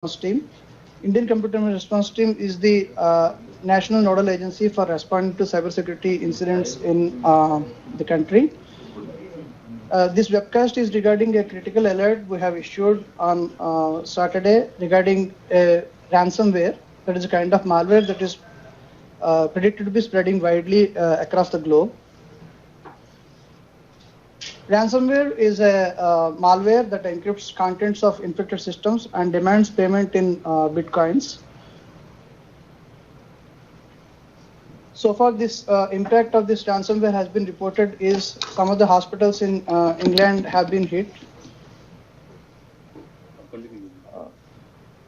Response Team. Indian Computer Response Team is the national nodal agency for responding to cybersecurity incidents in the country. This webcast is regarding a critical alert we have issued on Saturday regarding a ransomware, that is a kind of malware that is predicted to be spreading widely across the globe. Ransomware is a malware that encrypts contents of infected systems and demands payment in bitcoins. So far, this impact of this ransomware has been reported is some of the hospitals in England have been hit.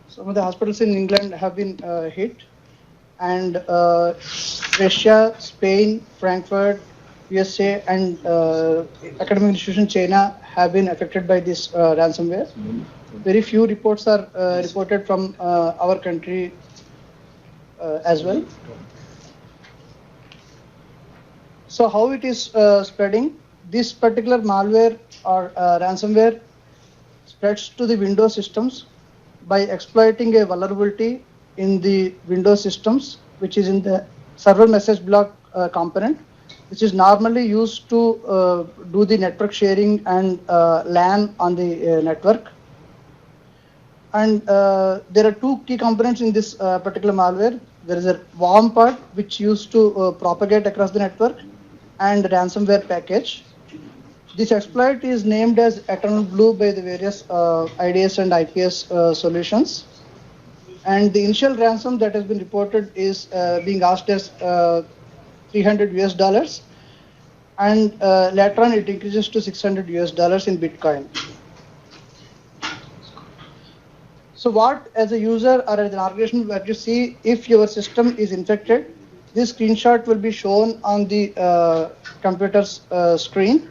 Some of the hospitals in England have been hit, and Russia, Spain, Frankfurt, USA, and academic institution China have been affected by this ransomware. Very few reports are reported from our country as well. So how it is spreading? This particular malware or ransomware spreads to the Windows systems by exploiting a vulnerability in the Windows systems, which is in the server message block component, which is normally used to do the network sharing and LAN on the network. And there are two key components in this particular malware. There is a worm part, which used to propagate across the network, and ransomware package. This exploit is named as Eternal Blue by the various IDS and IPS solutions. And the initial ransom that has been reported is being asked as $300 and later on it increases to $600 in Bitcoin. So what, as a user or as an organization, where you see if your system is infected, this screenshot will be shown on the computer's screen,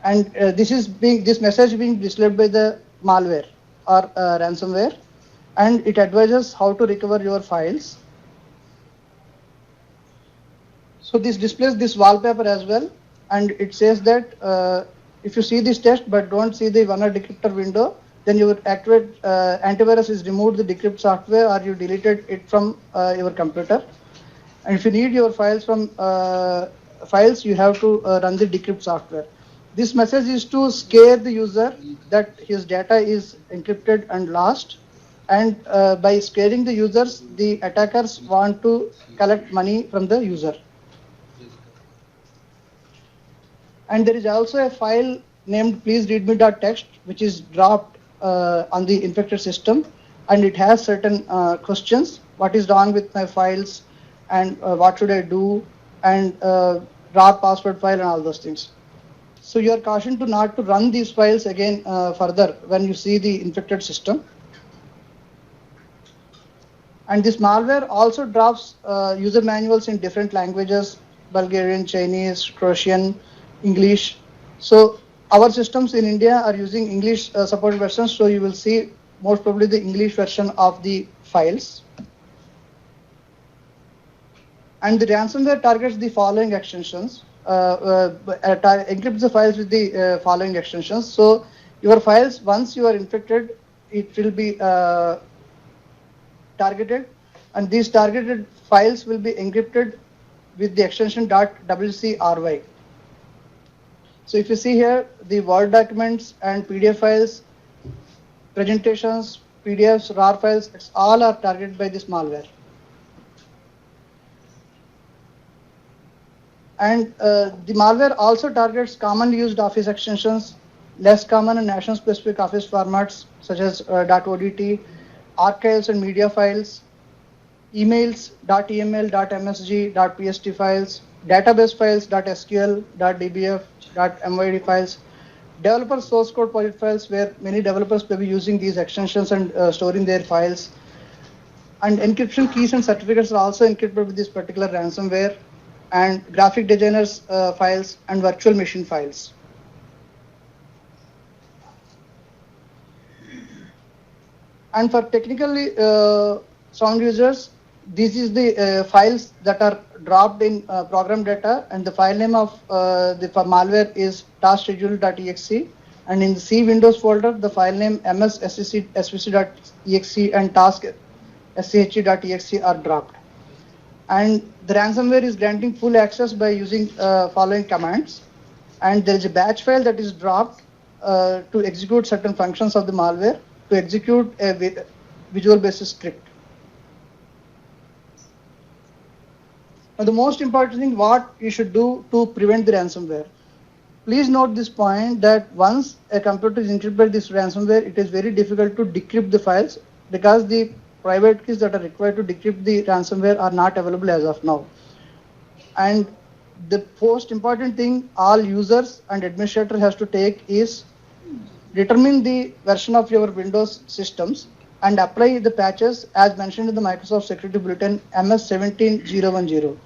and this message being displayed by the malware or ransomware, and it advises how to recover your files. So this displays this wallpaper as well, and it says that if you see this text but don't see the WANA decryptor window, then you would activate antivirus is removed the decrypt software, or you deleted it from your computer. And if you need your files from files, you have to run the decrypt software. This message is to scare the user that his data is encrypted and lost. And by scaring the users, the attackers want to collect money from the user. And there is also a file named please-readme.txt, which is dropped on the infected system, and it has certain questions: what is wrong with my files, and what should I do, and raw password file, and all those things. So you are cautioned to not to run these files again further when you see the infected system. And this malware also drops user manuals in different languages: Bulgarian, Chinese, Croatian, English. So our systems in India are using English support versions, so you will see most probably the English version of the files. And the ransomware targets the following extensions, encrypts the files with the following extensions. So your files, once you are infected, it will be targeted, and these targeted files will be encrypted with the extension .wcry. So if you see here, the Word documents and PDF files, presentations, PDFs, RAR files, all are targeted by this malware. And the malware also targets commonly used Office extensions, less common and national-specific Office formats such as .odt, archives and media files, emails, .eml, .msg, .pst files, database files, .sql, .dbf, .myd files, developer source code project files, where many developers may be using these extensions and storing their files. And encryption keys and certificates are also encrypted with this particular ransomware, and graphic designers files and virtual machine files. And for technically sound users, this is the files that are dropped in program data, and the file name of the malware is taskschedule.exe. And in the C Windows folder, the file name mssvc.exe and task sche.exe are dropped. And the ransomware is granting full access by using following commands. And there is a batch file that is dropped to execute certain functions of the malware, to execute a Visual Basic script. Now, the most important thing, what you should do to prevent the ransomware. Please note this point that once a computer is infected by this ransomware, it is very difficult to decrypt the files because the private keys that are required to decrypt the ransomware are not available as of now. And the most important thing all users and administrator has to take is determine the version of your Windows systems and apply the patches as mentioned in the Microsoft Security Bulletin MS17010.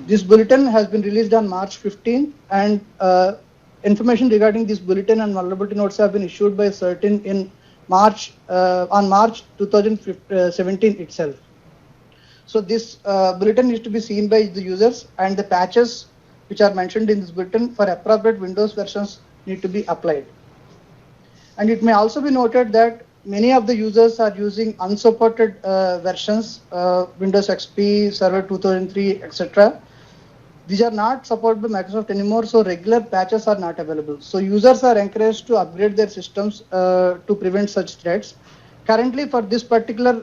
This bulletin has been released on March 15th, and information regarding this bulletin and vulnerability notes have been issued by CERT-In in March 2017 itself. So this bulletin needs to be seen by the users, and the patches which are mentioned in this bulletin for appropriate Windows versions need to be applied. And it may also be noted that many of the users are using unsupported versions, Windows XP, Server 2003, etc. These are not supported by Microsoft anymore, so regular patches are not available. So users are encouraged to upgrade their systems to prevent such threats. Currently, for this particular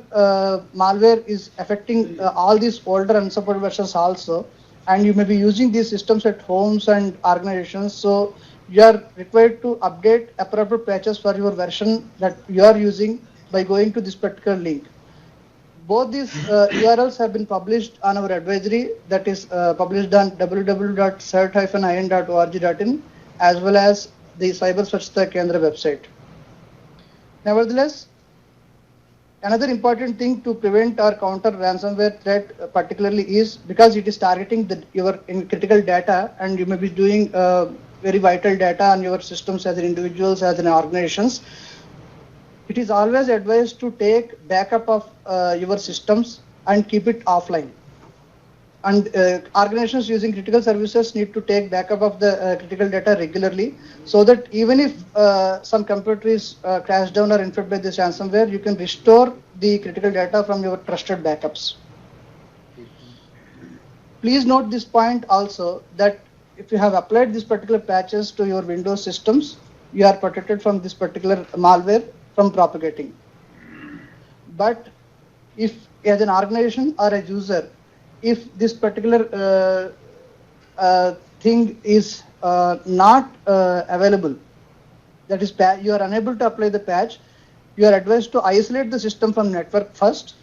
malware is affecting all these older unsupported versions also, and you may be using these systems at homes and organizations. So you are required to update appropriate patches for your version that you are using by going to this particular link. Both these URLs have been published on our advisory that is published on www.cert-in.org.in as well as the Cyber Swachhata Kendra website. Nevertheless, another important thing to prevent or counter ransomware threat particularly is because it is targeting your critical data, and you may be doing very vital data on your systems as an individuals, as an organizations. It is always advised to take backup of your systems and keep it offline. And organizations using critical services need to take backup of the critical data regularly, so that even if some computer is crashed down or infected by this ransomware, you can restore the critical data from your trusted backups. Please note this point also, that if you have applied these particular patches to your Windows systems, you are protected from this particular malware from propagating. But if as an organization or a user, if this particular thing is not available, that is you are unable to apply the patch, you are advised to isolate the system from network first,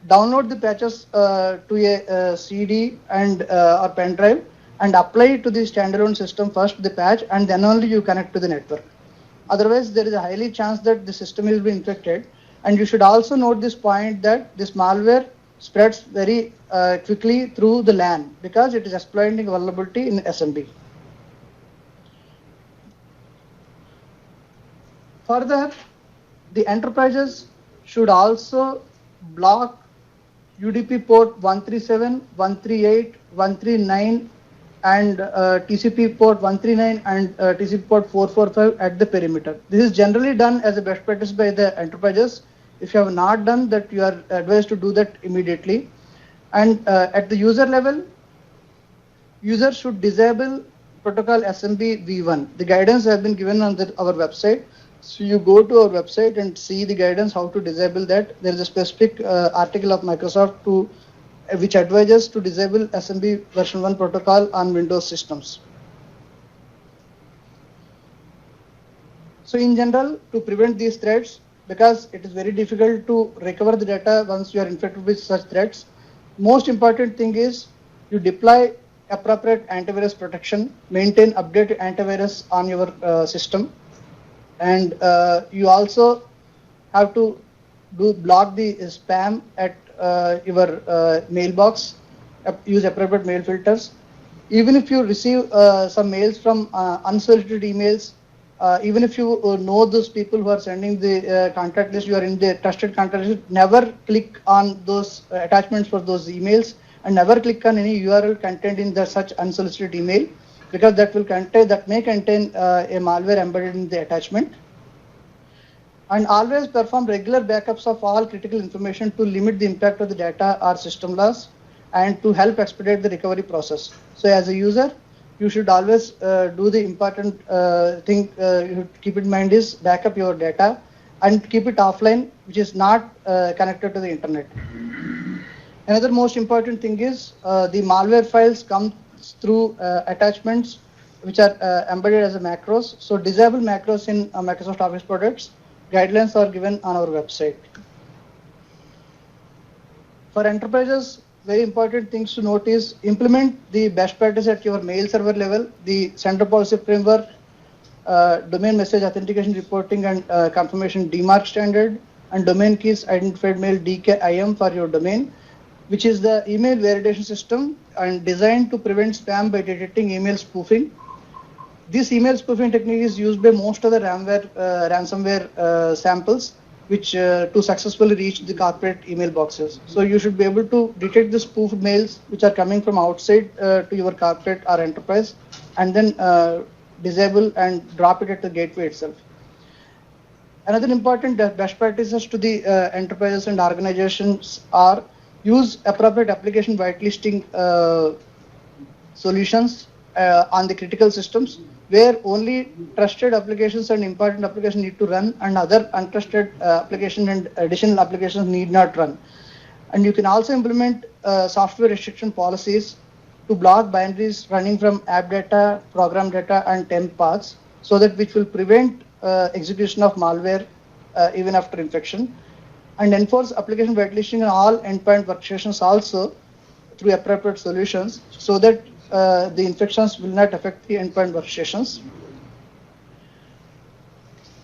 download the patches to a CD and or pen drive, and apply it to the standalone system first, the patch, and then only you connect to the network. Otherwise, there is a highly chance that the system will be infected. And you should also note this point that this malware spreads very quickly through the LAN because it is exploiting vulnerability in SMB. Further, the enterprises should also block UDP port 137, 138, 139 and TCP port 139 and TCP port 445 at the perimeter. This is generally done as a best practice by the enterprises. If you have not done that, you are advised to do that immediately. And at the user level, users should disable protocol SMB v1. The guidance has been given on our website. So you go to our website and see the guidance how to disable that. There is a specific article of Microsoft which advises to disable SMB version 1 protocol on Windows systems. So in general, to prevent these threats, because it is very difficult to recover the data once you are infected with such threats, most important thing is you deploy appropriate antivirus protection, maintain updated antivirus on your system, and you also have to block the spam at your mailbox, use appropriate mail filters. Even if you receive some mails from unsolicited emails, even if you know those people who are sending the contact list, you are in the trusted contact list, never click on those attachments for those emails, and never click on any URL contained in such unsolicited email, because that may contain a malware embedded in the attachment. And always perform regular backups of all critical information to limit the impact of the data or system loss and to help expedite the recovery process. So as a user, you should always do the important thing you should keep in mind is backup your data and keep it offline, which is not connected to the internet. Another most important thing is the malware files come through attachments which are embedded as a macros. So disable macros in Microsoft Office products. Guidelines are given on our website. For enterprises, very important things to note is implement the best practice at your mail server level, the Central Policy Framework, domain message authentication reporting and confirmation DMARC standard, and domain keys identified mail DKIM for your domain, which is the email validation system and designed to prevent spam by detecting email spoofing. This email spoofing technique is used by most of the ransomware samples, which to successfully reach the corporate email boxes. So you should be able to detect the spoofed mails which are coming from outside to your corporate or enterprise, and then disable and drop it at the gateway itself. Another important best practices to the enterprises and organizations are use appropriate application whitelisting solutions on the critical systems where only trusted applications and important applications need to run and other untrusted applications and additional applications need not run. And you can also implement software restriction policies to block binaries running from app data, program data, and temp paths, so that which will prevent execution of malware even after infection, and enforce application whitelisting on all endpoint workstations also through appropriate solutions, so that the infections will not affect the endpoint workstations.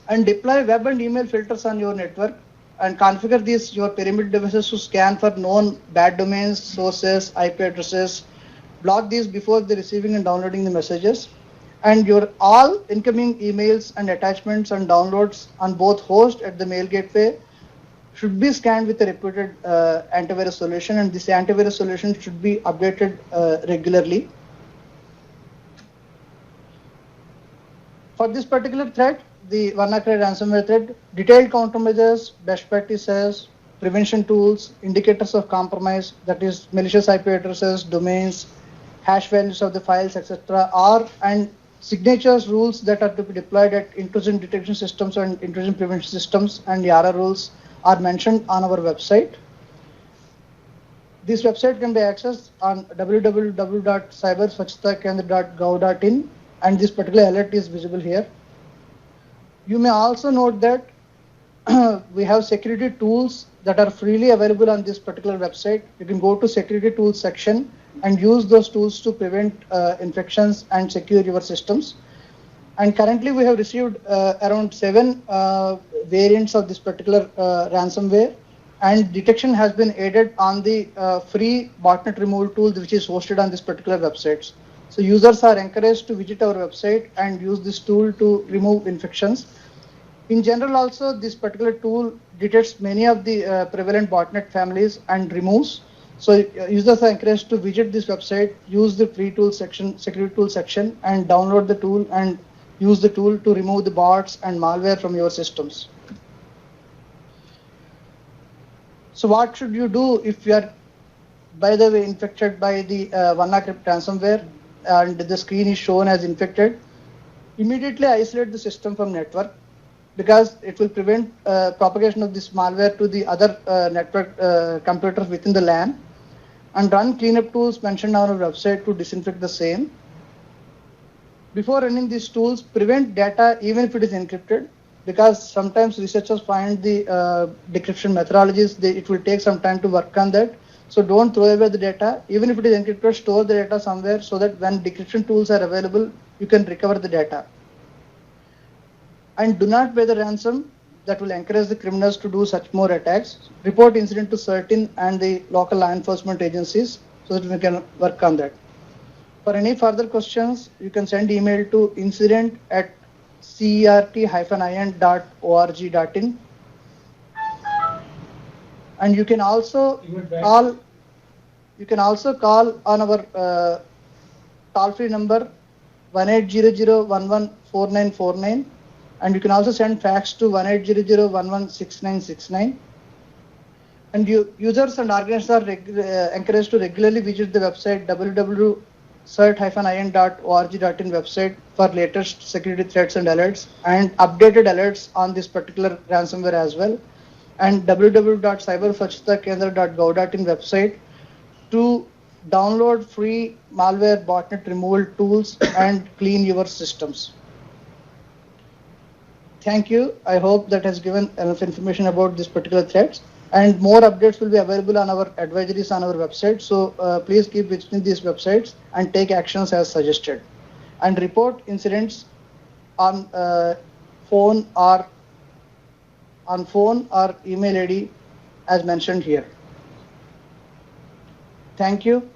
And deploy web and email filters on your network and configure these your perimeter devices to scan for known bad domains, sources, IP addresses. Block these before the receiving and downloading the messages. And your all incoming emails and attachments and downloads on both host at the mail gateway should be scanned with a reputed antivirus solution, and this antivirus solution should be updated regularly. For this particular threat, the WannaCry ransomware threat, detailed countermeasures, best practices, prevention tools, indicators of compromise, that is malicious IP addresses, domains, hash values of the files, etc., and signatures rules that are to be deployed at intrusion detection systems and intrusion prevention systems, and YARA rules are mentioned on our website. This website can be accessed on www.cyberswachhtakendra.gov.in, and this particular alert is visible here. You may also note that we have security tools that are freely available on this particular website. You can go to security tools section and use those tools to prevent infections and secure your systems. And currently we have received around 7 variants of this particular ransomware, and detection has been added on the free botnet removal tool which is hosted on this particular website. So users are encouraged to visit our website and use this tool to remove infections. In general also, this particular tool detects many of the prevalent botnet families and removes. So users are encouraged to visit this website, use the free tool section, security tool section, and download the tool and use the tool to remove the bots and malware from your systems. So what should you do if you are, by the way, infected by the WannaCry ransomware and the screen is shown as infected? Immediately isolate the system from network, because it will prevent propagation of this malware to the other network computers within the LAN, and run cleanup tools mentioned on our website to disinfect the same. Before running these tools, prevent data even if it is encrypted, because sometimes researchers find the decryption methodologies, it will take some time to work on that. So don't throw away the data. Even if it is encrypted, store the data somewhere so that when decryption tools are available, you can recover the data. And do not pay the ransom that will encourage the criminals to do such more attacks. Report incident to CERT-In and the local law enforcement agencies so that we can work on that. For any further questions, you can send email to incident@cert-in.org.in. And you can also call on our toll-free number 1800 11 4949 And you can also send fax to 1800116969. And users and organizations are encouraged to regularly visit the website www.cert-in.org.in website for latest security threats and alerts and updated alerts on this particular ransomware as well. And www.cyberswachhtakendra.gov.in website to download free malware botnet removal tools and clean your systems. Thank you. I hope that has given enough information about this particular threats. And more updates will be available on our advisories on our website. So please keep visiting these websites and take actions as suggested. And report incidents on phone or email ID as mentioned here. Thank you.